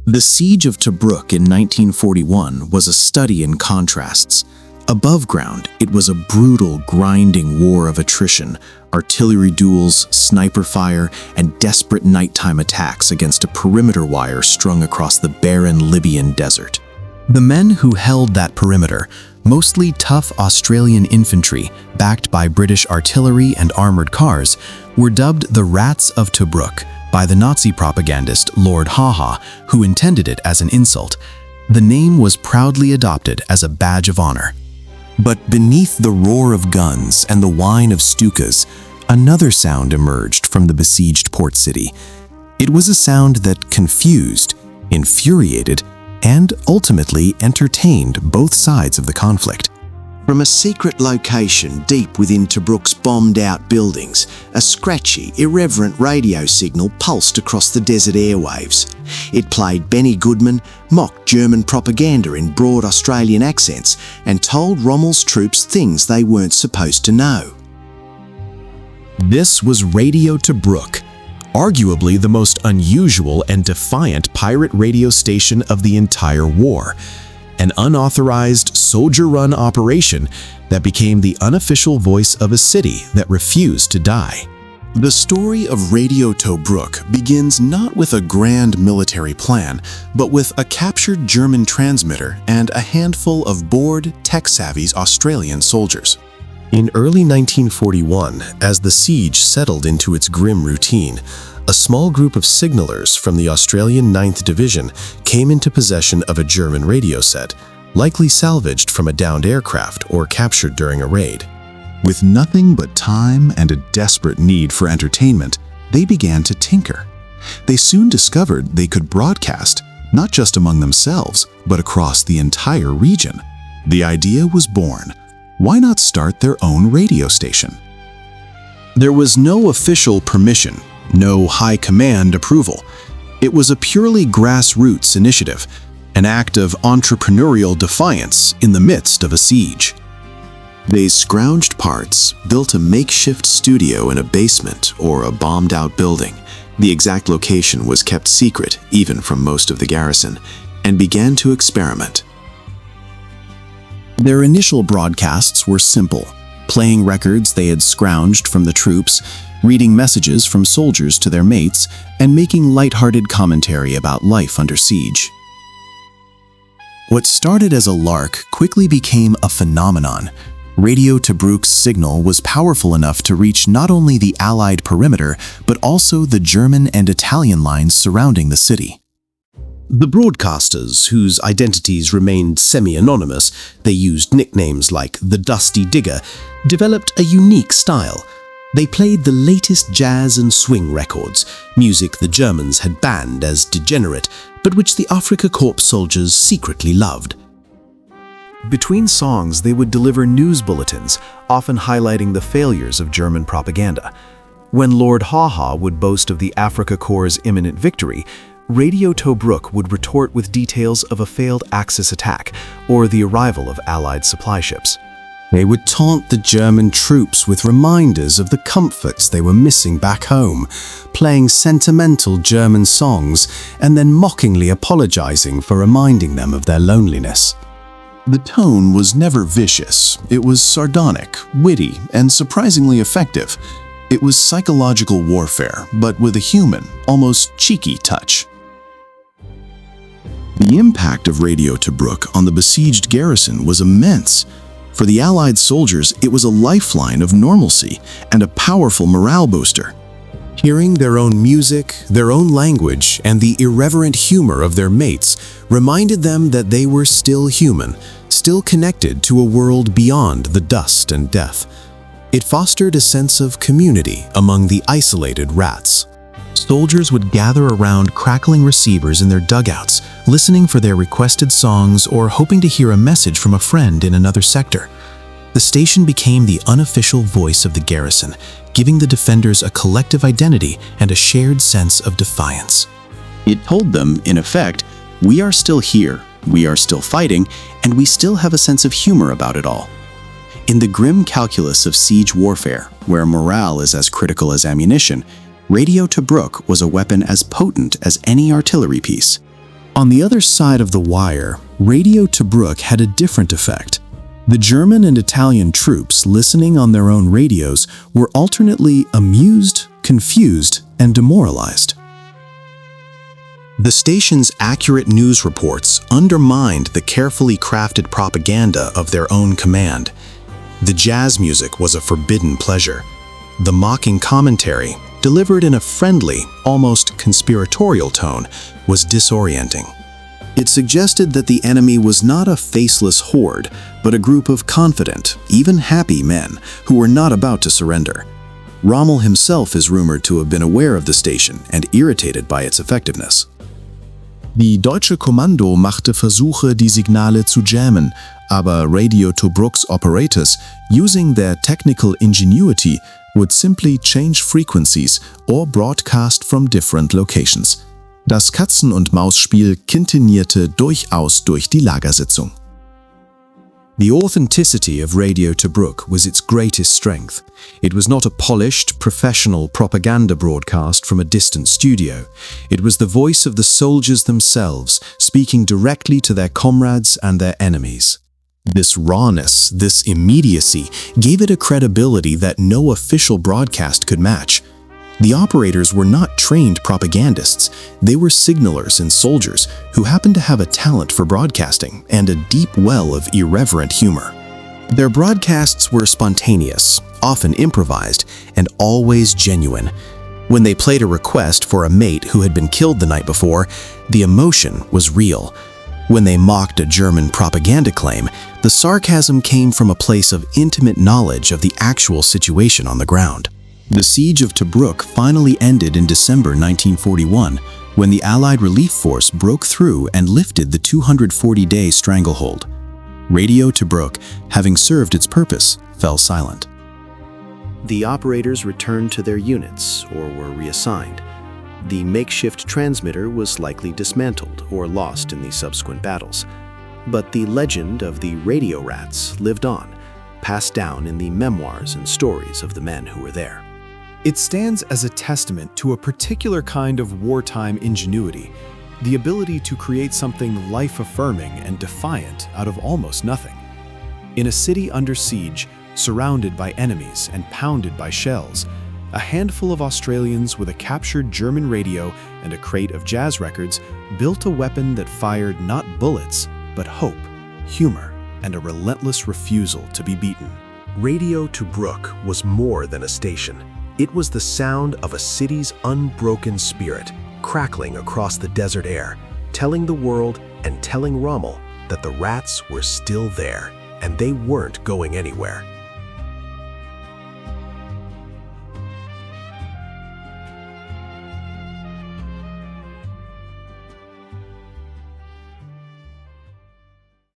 The siege of Tobruk in 1941 was a study in contrasts. Above ground, it was a brutal, grinding war of attrition, artillery duels, sniper fire, and desperate nighttime attacks against a perimeter wire strung across the barren Libyan desert. The men who held that perimeter, mostly tough Australian infantry backed by British artillery and armored cars, were dubbed the Rats of Tobruk by the Nazi propagandist Lord Haha, who intended it as an insult. The name was proudly adopted as a badge of honor. But beneath the roar of guns and the whine of Stukas, another sound emerged from the besieged port city. It was a sound that confused, infuriated, and ultimately entertained both sides of the conflict. From a secret location deep within Tobruk's bombed-out buildings, a scratchy, irreverent radio signal pulsed across the desert airwaves. It played Benny Goodman, mocked German propaganda in broad Australian accents, and told Rommel's troops things they weren't supposed to know. This was Radio Tobruk, arguably the most unusual and defiant pirate radio station of the entire war. An unauthorized, soldier-run operation that became the unofficial voice of a city that refused to die. The story of Radio Tobruk begins not with a grand military plan, but with a captured German transmitter and a handful of bored, tech-savvy Australian soldiers. In early 1941, as the siege settled into its grim routine, a small group of signalers from the Australian 9th Division came into possession of a German radio set, likely salvaged from a downed aircraft or captured during a raid. With nothing but time and a desperate need for entertainment, they began to tinker. They soon discovered they could broadcast, not just among themselves, but across the entire region. The idea was born. Why not start their own radio station? There was no official permission, no high command approval. It was a purely grassroots initiative, an act of entrepreneurial defiance in the midst of a siege. They scrounged parts, built a makeshift studio in a basement or a bombed-out building. The exact location was kept secret even from most of the garrison, and began to experiment. Their initial broadcasts were simple, playing records they had scrounged from the troops, reading messages from soldiers to their mates, and making lighthearted commentary about life under siege. What started as a lark quickly became a phenomenon. Radio Tobruk's signal was powerful enough to reach not only the Allied perimeter, but also the German and Italian lines surrounding the city. The broadcasters, whose identities remained semi-anonymous, they used nicknames like the Dusty Digger, developed a unique style. They played the latest jazz and swing records, music the Germans had banned as degenerate, but which the Afrika Korps soldiers secretly loved. Between songs, they would deliver news bulletins, often highlighting the failures of German propaganda. When Lord Haha would boast of the Afrika Korps' imminent victory, Radio Tobruk would retort with details of a failed Axis attack or the arrival of Allied supply ships. They would taunt the German troops with reminders of the comforts they were missing back home, playing sentimental German songs and then mockingly apologizing for reminding them of their loneliness. The tone was never vicious. It was sardonic, witty, and surprisingly effective. It was psychological warfare, but with a human, almost cheeky touch. The impact of Radio Tobruk on the besieged garrison was immense. For the Allied soldiers, it was a lifeline of normalcy and a powerful morale booster. Hearing their own music, their own language, and the irreverent humor of their mates reminded them that they were still human, still connected to a world beyond the dust and death. It fostered a sense of community among the isolated rats. Soldiers would gather around crackling receivers in their dugouts, listening for their requested songs or hoping to hear a message from a friend in another sector. The station became the unofficial voice of the garrison, giving the defenders a collective identity and a shared sense of defiance. It told them, in effect, we are still here, we are still fighting, and we still have a sense of humor about it all. In the grim calculus of siege warfare, where morale is as critical as ammunition, Radio Tobruk was a weapon as potent as any artillery piece. On the other side of the wire, Radio Tobruk had a different effect. The German and Italian troops listening on their own radios were alternately amused, confused, and demoralized. The station's accurate news reports undermined the carefully crafted propaganda of their own command. The jazz music was a forbidden pleasure. The mocking commentary, delivered in a friendly, almost conspiratorial tone, was disorienting. It suggested that the enemy was not a faceless horde, but a group of confident, even happy men who were not about to surrender. Rommel himself is rumored to have been aware of the station and irritated by its effectiveness. Die deutsche Kommando machte Versuche, die Signale zu jammen, aber Radio Tobruks operators, using their technical ingenuity, would simply change frequencies or broadcast from different locations. Das Katzen-und-Maus-Spiel quintinierte durchaus durch die Lagersitzung. The authenticity of Radio Tobruk was its greatest strength. It was not a polished, professional propaganda broadcast from a distant studio. It was the voice of the soldiers themselves, speaking directly to their comrades and their enemies. This rawness, this immediacy, gave it a credibility that no official broadcast could match. The operators were not trained propagandists. They were signalers and soldiers who happened to have a talent for broadcasting and a deep well of irreverent humor. Their broadcasts were spontaneous, often improvised, and always genuine. When they played a request for a mate who had been killed the night before, the emotion was real. When they mocked a German propaganda claim, the sarcasm came from a place of intimate knowledge of the actual situation on the ground. The siege of Tobruk finally ended in December 1941, when the Allied relief force broke through and lifted the 240-day stranglehold. Radio Tobruk, having served its purpose, fell silent. The operators returned to their units or were reassigned. The makeshift transmitter was likely dismantled or lost in the subsequent battles. But the legend of the radio rats lived on, passed down in the memoirs and stories of the men who were there. It stands as a testament to a particular kind of wartime ingenuity, the ability to create something life-affirming and defiant out of almost nothing. In a city under siege, surrounded by enemies and pounded by shells, a handful of Australians with a captured German radio and a crate of jazz records built a weapon that fired not bullets, but hope, humor, and a relentless refusal to be beaten. Radio Tobruk was more than a station. It was the sound of a city's unbroken spirit, crackling across the desert air, telling the world and telling Rommel that the rats were still there, and they weren't going anywhere.